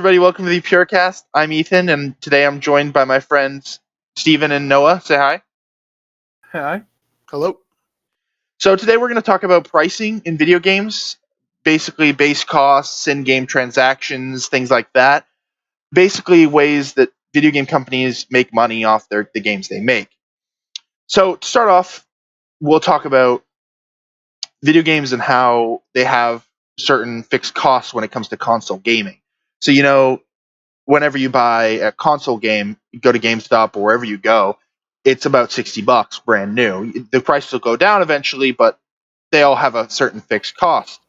everybody. Welcome to the PureCast. I'm Ethan, and today I'm joined by my friends Steven and Noah. Say hi. Hi. Hello. So today we're going to talk about pricing in video games, basically base costs, in-game transactions, things like that. Basically ways that video game companies make money off the games they make. So to start off, we'll talk about video games and how they have certain fixed costs when it comes to console gaming. So, whenever you buy a console game, you go to GameStop or wherever you go, it's about $60 brand new. The prices will go down eventually, but they all have a certain fixed cost.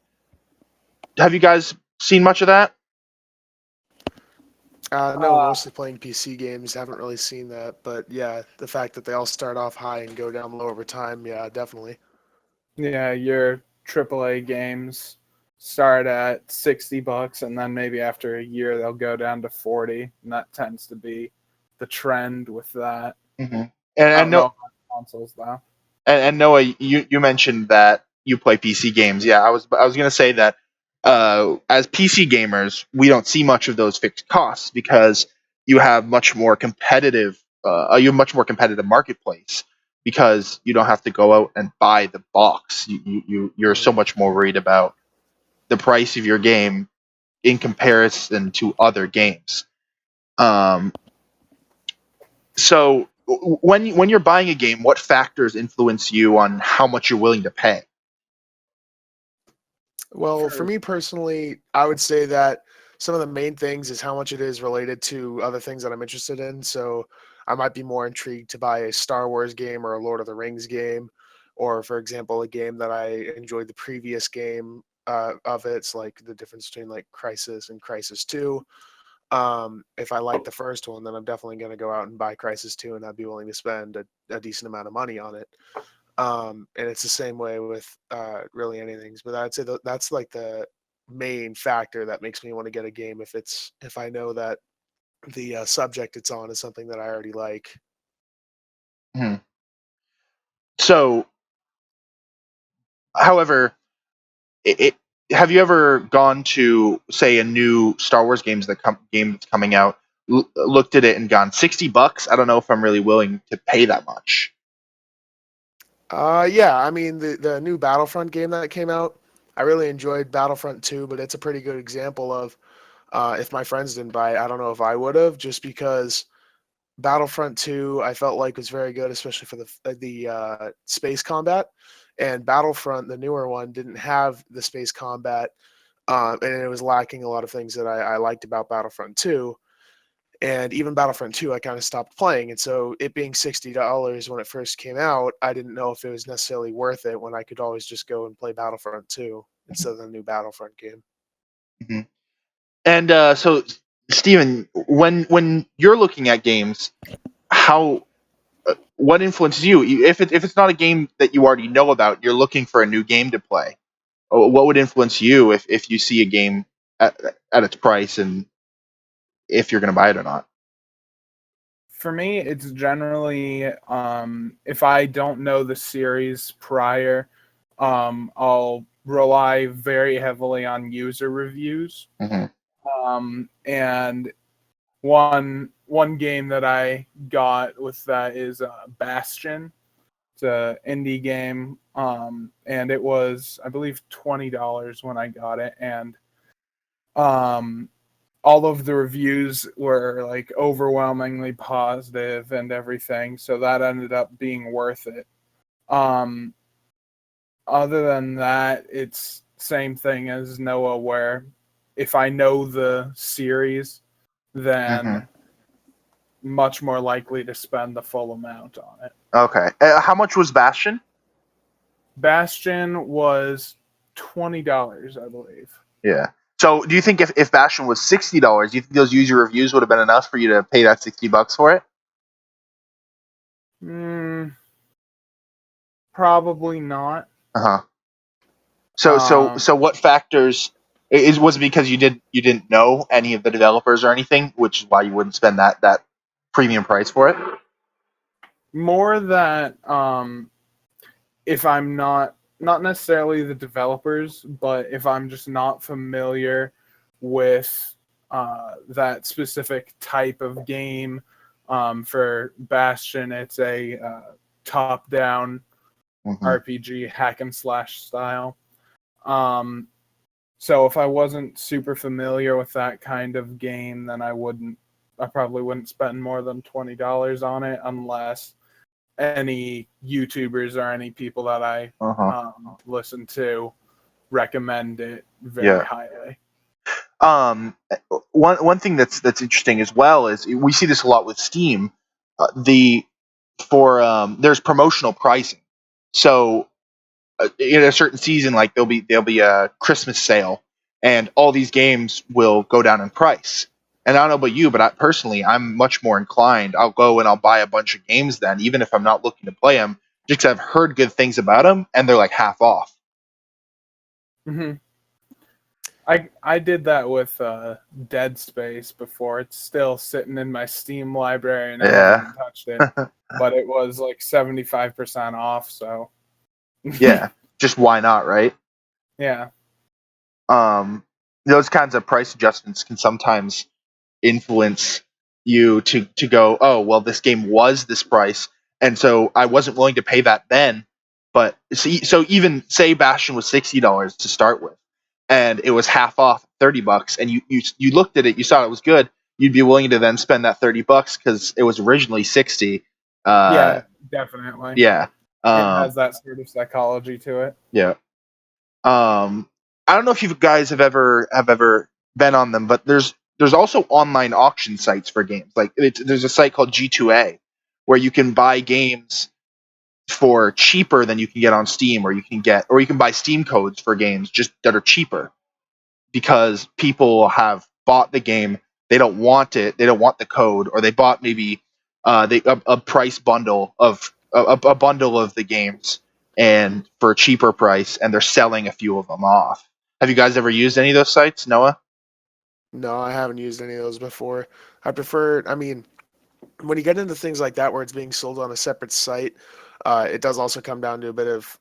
Have you guys seen much of that? No, mostly playing PC games. Haven't really seen that, but yeah, the fact that they all start off high and go down low over time, yeah, definitely. Yeah, your AAA games start at $60, and then maybe after a year they'll go down to 40, and that tends to be the trend with that. Mm-hmm. I don't know about consoles though. And Noah, you mentioned that you play PC games. Yeah, I was going to say that as PC gamers, we don't see much of those fixed costs because you have much more competitive marketplace because you don't have to go out and buy the box. You're so much more worried about the price of your game in comparison to other games. So when you're buying a game, what factors influence you on how much you're willing to pay? Well, for me personally, I would say that some of the main things is how much it is related to other things that I'm interested in. So I might be more intrigued to buy a Star Wars game or a Lord of the Rings game, or for example, a game that I enjoyed the previous game of it. It's like the difference between like Crisis and Crisis 2. If I like the first one, then I'm definitely going to go out and buy Crisis 2, and I'd be willing to spend a decent amount of money on it. And it's the same way with really anything. But I'd say that's like the main factor that makes me want to get a game if I know that the subject it's on is something that I already like. Hmm. So, however, have you ever gone to say a new Star Wars game that's coming out, looked at it and gone $60? I don't know if I'm really willing to pay that much. Yeah, I mean the new Battlefront game that came out, I really enjoyed Battlefront 2, but it's a pretty good example of if my friends didn't buy it, I don't know if I would have, just because Battlefront 2 I felt like was very good, especially for the space combat, and Battlefront, the newer one, didn't have the space combat, and it was lacking a lot of things that I liked about Battlefront 2. And even Battlefront 2, I kind of stopped playing. And so it being $60 when it first came out, I didn't know if it was necessarily worth it when I could always just go and play Battlefront 2 instead of the new Battlefront game. Mm-hmm. And so, Steven, when you're looking at games, how what influences you? If it's not a game that you already know about, you're looking for a new game to play. What would influence you if you see a game at its price and if you're going to buy it or not? For me, it's generally if I don't know the series prior, I'll rely very heavily on user reviews. Mm-hmm. And one game that I got with that is Bastion. It's an indie game, and it was, I believe, $20 when I got it, and all of the reviews were like overwhelmingly positive and everything, so that ended up being worth it. Other than that, it's same thing as Noah, where if I know the series, then much more likely to spend the full amount on it. Okay. How much was Bastion? Bastion was $20, I believe. Yeah. So, do you think if Bastion was $60, do you think those user reviews would have been enough for you to pay that $60 for it? Probably not. Uh huh. So what factors was it because you didn't know any of the developers or anything, which is why you wouldn't spend that premium price for it? More that if I'm not necessarily the developers, but if I'm just not familiar with that specific type of game. For Bastion, it's a top-down RPG hack and slash style. So if I wasn't super familiar with that kind of game, then I probably wouldn't spend more than $20 on it unless any YouTubers or any people that I listen to recommend it very highly. One thing that's interesting as well is we see this a lot with Steam. There's promotional pricing. So in a certain season, like there'll be a Christmas sale, and all these games will go down in price. And I don't know about you, but I'm much more inclined. I'll go and I'll buy a bunch of games then, even if I'm not looking to play them, just because I've heard good things about them, and they're like half off. Mm-hmm. I did that with Dead Space before. It's still sitting in my Steam library, and I haven't touched it. But it was like 75% off, so yeah, just why not, right? Yeah. Those kinds of price adjustments can sometimes influence you to go, oh, well, this game was this price, and so I wasn't willing to pay that then. But so even say Bastion was $60 to start with, and it was half off, $30, and you looked at it, you saw it was good, you'd be willing to then spend that $30 because it was originally 60. Yeah, definitely. Yeah, it has that sort of psychology to it. Yeah. I don't know if you guys have ever been on them, but there's also online auction sites for games. Like there's a site called G2A where you can buy games for cheaper than you can get on Steam, or you can buy Steam codes for games just that are cheaper because people have bought the game, they don't want it, they don't want the code, or they bought maybe a price bundle of a bundle of the games and for a cheaper price, and they're selling a few of them off. Have you guys ever used any of those sites, Noah? No, I haven't used any of those before. I mean, when you get into things like that where it's being sold on a separate site, it does also come down to a bit of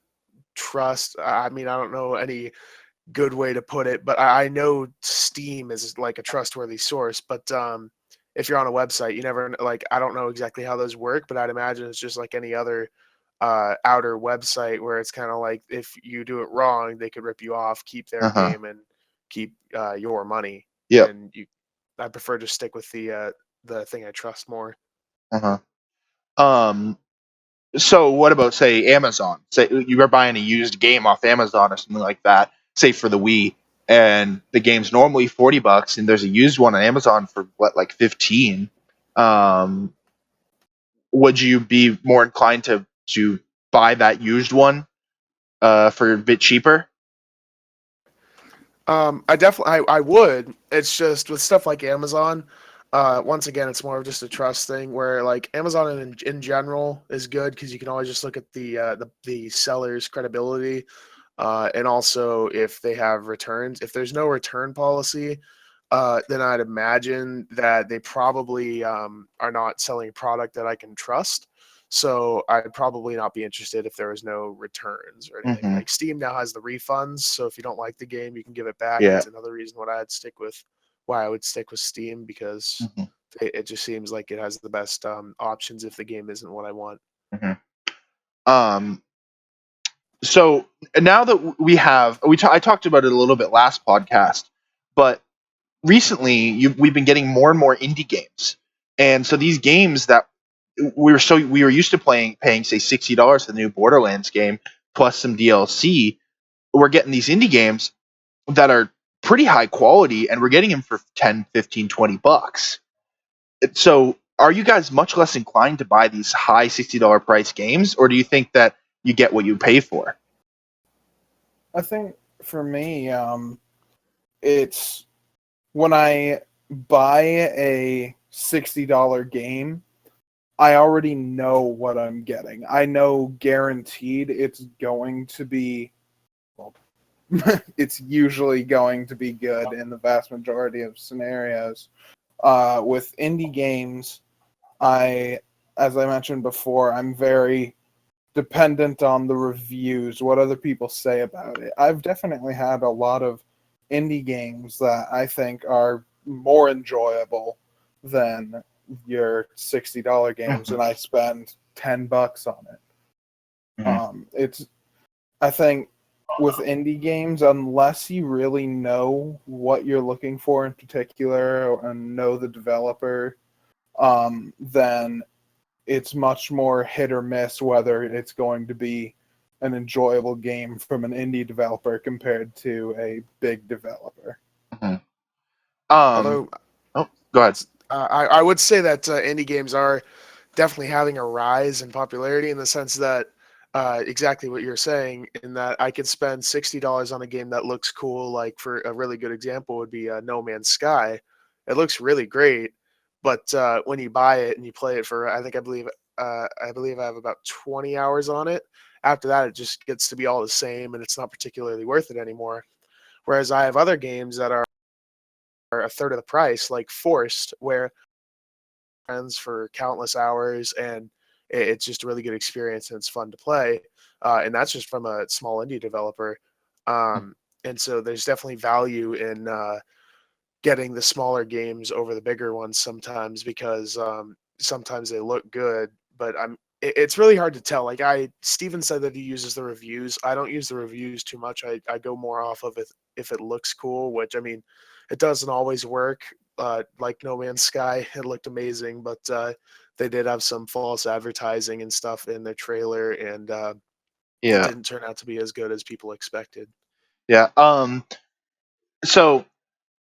trust. I mean, I don't know any good way to put it, but I know Steam is like a trustworthy source. But if you're on a website, you never like, I don't know exactly how those work, but I'd imagine it's just like any other outer website where it's kind of like if you do it wrong, they could rip you off, keep their game, and keep your money. Yeah. And I prefer to stick with the thing I trust more. So what about, say, Amazon? Say you were buying a used game off Amazon or something like that, say for the Wii, and the game's normally $40, and there's a used one on Amazon for what, like 15. Would you be more inclined to buy that used one for a bit cheaper? I would. It's just with stuff like Amazon. Once again, it's more of just a trust thing where like Amazon in general is good because you can always just look at the seller's credibility, and also if they have returns. If there's no return policy, then I'd imagine that they probably are not selling a product that I can trust. So I'd probably not be interested if there was no returns or anything. Like Steam now has the refunds, so if you don't like the game, you can give it back. Yeah. That's another reason why I would stick with Steam, because it just seems like it has the best options if the game isn't what I want. So now that I talked about it a little bit last podcast, but recently we've been getting more and more indie games, and so these games that we were used to paying say $60 for the new Borderlands game plus some DLC, we're getting these indie games that are pretty high quality, and we're getting them for 10, 15, $20. So are you guys much less inclined to buy these high $60 price games, or do you think that you get what you pay for? I think for me, it's when I buy a $60 game, I already know what I'm getting. I know guaranteed it's going to be, well, it's usually going to be good in the vast majority of scenarios. With indie games, as I mentioned before, I'm very dependent on the reviews, what other people say about it. I've definitely had a lot of indie games that I think are more enjoyable than your $60 games, and I spend $10 on it. Mhm. I think with indie games, unless you really know what you're looking for in particular and know the developer, then it's much more hit or miss whether it's going to be an enjoyable game from an indie developer compared to a big developer. Mhm. Although Oh, go ahead. I would say that indie games are definitely having a rise in popularity in the sense that exactly what you're saying, in that I could spend $60 on a game that looks cool. Like, for a really good example would be No Man's Sky. It looks really great, but when you buy it and you play it for, I believe I have about 20 hours on it. After that, it just gets to be all the same, and it's not particularly worth it anymore. Whereas I have other games that are a third of the price, like Forced, where friends for countless hours, and it's just a really good experience and it's fun to play. And that's just from a small indie developer. And so there's definitely value in getting the smaller games over the bigger ones sometimes, because sometimes they look good, but it's really hard to tell. Like, Steven said that he uses the reviews. I don't use the reviews too much. I go more off of it if it looks cool, which, I mean, it doesn't always work. Like No Man's Sky, it looked amazing, but they did have some false advertising and stuff in their trailer, and it Yeah. didn't turn out to be as good as people expected. Yeah. So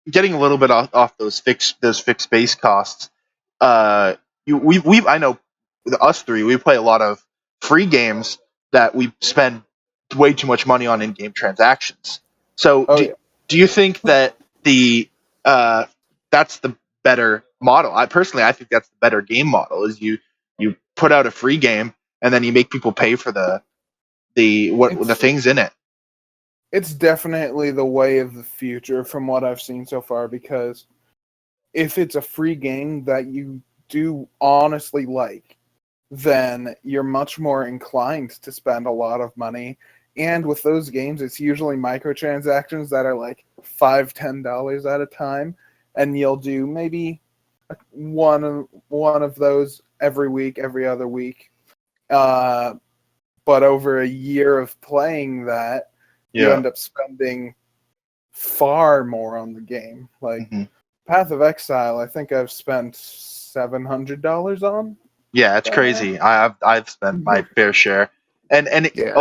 getting a little bit off those fixed base costs, uh, we I know us three, we play a lot of free games that we spend way too much money on in-game transactions. So Oh yeah. do you think that the uh, that's the better model? I think that's the better game model. Is you put out a free game and then you make people pay for the It's things in it. it's definitely the way of the future from what I've seen so far, because if it's a free game that you do honestly like, then you're much more inclined to spend a lot of money. And with those games, it's usually microtransactions that are like $5-10 at a time, and you'll do maybe one of those every week, every other week. Uh, but over a year of playing that, you Yeah. end up spending far more on the game. Like Hmm. Path of Exile, I think I've spent $700 on Yeah, it's by now. crazy. I've spent my fair share, and Yeah.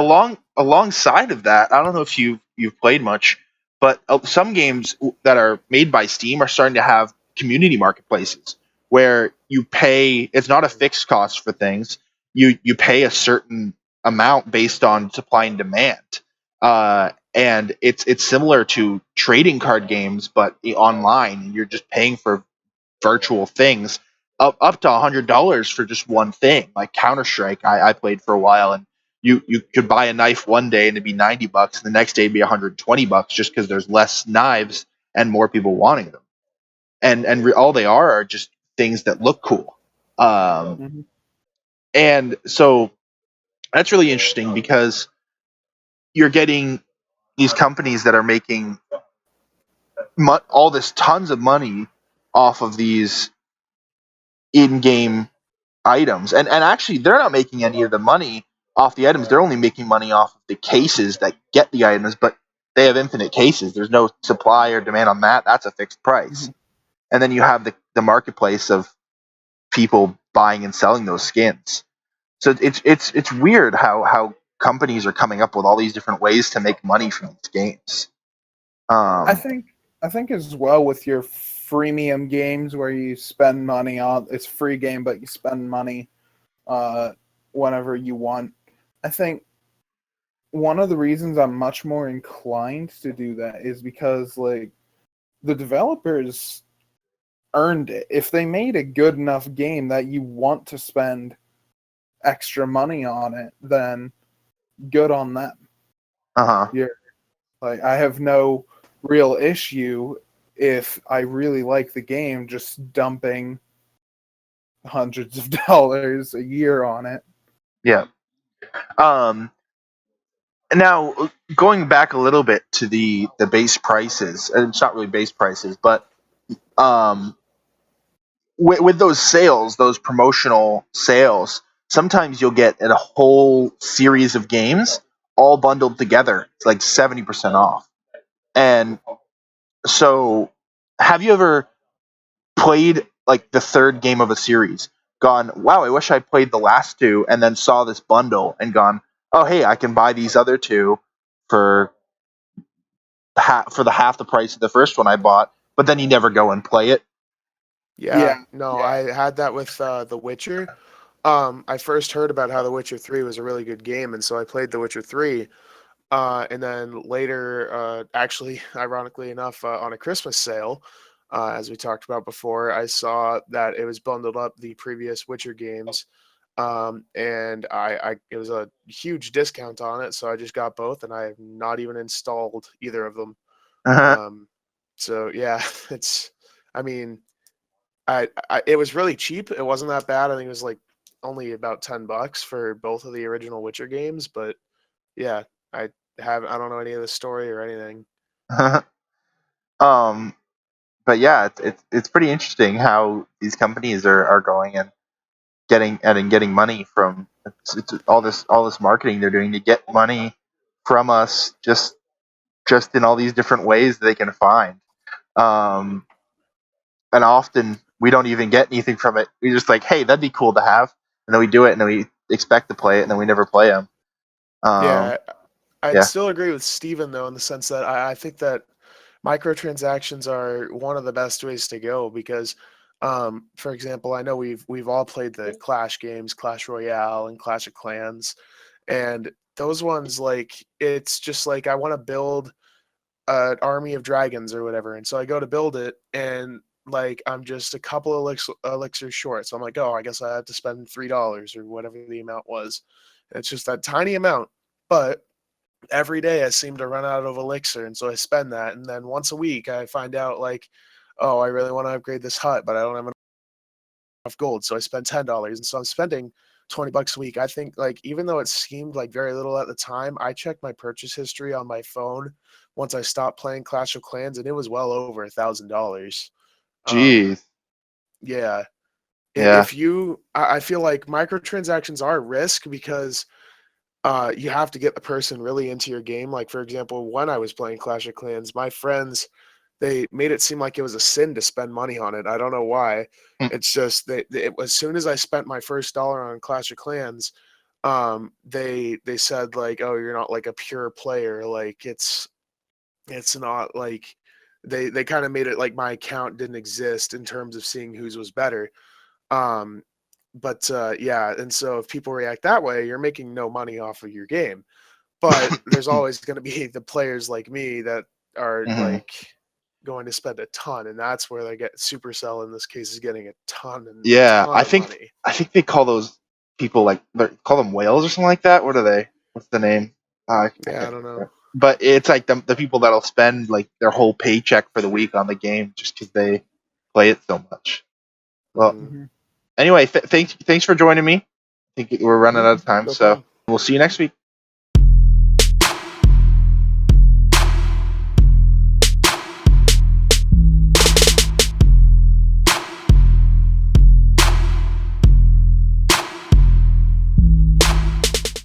alongside of that, I don't know if you've played much, but some games that are made by Steam are starting to have community marketplaces where you pay. It's not a fixed cost for things. You pay a certain amount based on supply and demand, and it's similar to trading card games, but online. You're just paying for virtual things up to $100 for just one thing. Like Counter Strike, I played for a while, and you could buy a knife one day and it'd be $90, and the next day it'd be $120 just because there's less knives and more people wanting them. And all they are just things that look cool. Um, Mhm. and so that's really interesting because you're getting these companies that are making all this tons of money off of these in-game items, and actually they're not making any of the money off the items. They're only making money off of the cases that get the items, but they have infinite cases. There's no supply or demand on that. That's a fixed price. Mhm. And then you have the marketplace of people buying and selling those skins. So it's weird how companies are coming up with all these different ways to make money from these games. I um think I think as well with your freemium games where you spend money on, it's a free game but you spend money uh, whenever you want. I think one of the reasons I'm much more inclined to do that is because like the developers earned it. If they made a good enough game that you want to spend extra money on it, then good on them. uh-huh. You're like, I have no real issue if I really like the game just dumping hundreds of dollars a year on it. Yeah. um Now, going back a little bit to the base prices, and it's not really base prices, but with those sales, those promotional sales, sometimes you'll get a whole series of games all bundled together. It's like 70% off. And so, have you ever played like the third game of a series, gone, wow, I wish I played the last two, and then saw this bundle and gone, oh, hey, I can buy these other two for half the price of the first one I bought, but then you never go and play it? Yeah, no, I had that with The Witcher. I first heard about how The Witcher 3 was a really good game, and so I played The Witcher 3. And then later, actually, ironically enough, on a Christmas sale, as we talked about before, I saw that it was bundled up the previous Witcher games. And it was a huge discount on it, so I just got both, and I have not even installed either of them. So yeah, I mean, it was really cheap. It wasn't that bad. I think it was like only about $10 for both of the original Witcher games. But yeah, I I don't know any of the story or anything. um, but yeah, it's pretty interesting how these companies are going and getting money from it's all this marketing they're doing to get money from us just in all these different ways they can find. Um, and often we don't even get anything from it. We just like, hey, that'd be cool to have, and then we do it, and then we expect to play it, and then we never play them. Yeah, I'd Yeah. still agree with Steven, though, in the sense that I think that microtransactions are one of the best ways to go because, for example, I know we've all played the Clash games, Clash Royale and Clash of Clans, and those ones, like, it's just like I want to build an army of dragons or whatever, and so I go to build it, and like I'm just a couple of elixirs short, so I'm like, oh, I guess I have to spend $3 or whatever the amount was. It's just that tiny amount, but every day I seem to run out of elixir, and so I spend that, and then once a week I find out like, oh, I really want to upgrade this hut, but I don't have enough gold, so I spend $10, and so I'm spending $20 a week. I think like even though it seemed like very little at the time, I checked my purchase history on my phone once I stopped playing Clash of Clans, and it was well over $1,000. Um, Jeez. yeah, Yeah. if you, I feel like microtransactions are a risk because you have to get the person really into your game. Like, for example, when I was playing Clash of Clans, my friends, they made it seem like it was a sin to spend money on it. I don't know why. It's just that as soon as I spent my first dollar on Clash of Clans, they said like, "Oh, you're not like a pure player. Like, it's not like." They kind of made it like my account didn't exist in terms of seeing whose was better. Um, but yeah, and so if people react that way, you're making no money off of your game. But there's always going to be the players like me that are Mhm. like going to spend a ton, and that's where they get Supercell in this case is getting a Yeah, ton of money. I think they call those people like they call them whales or something like that. What are they? What's the name? I Yeah, I can't don't know. remember. But it's like the people that'll spend like their whole paycheck for the week on the game just because they play it so much. Well, Mm, anyway, thanks for joining me. I think we're running out of time, no so problem. we'll see you next week.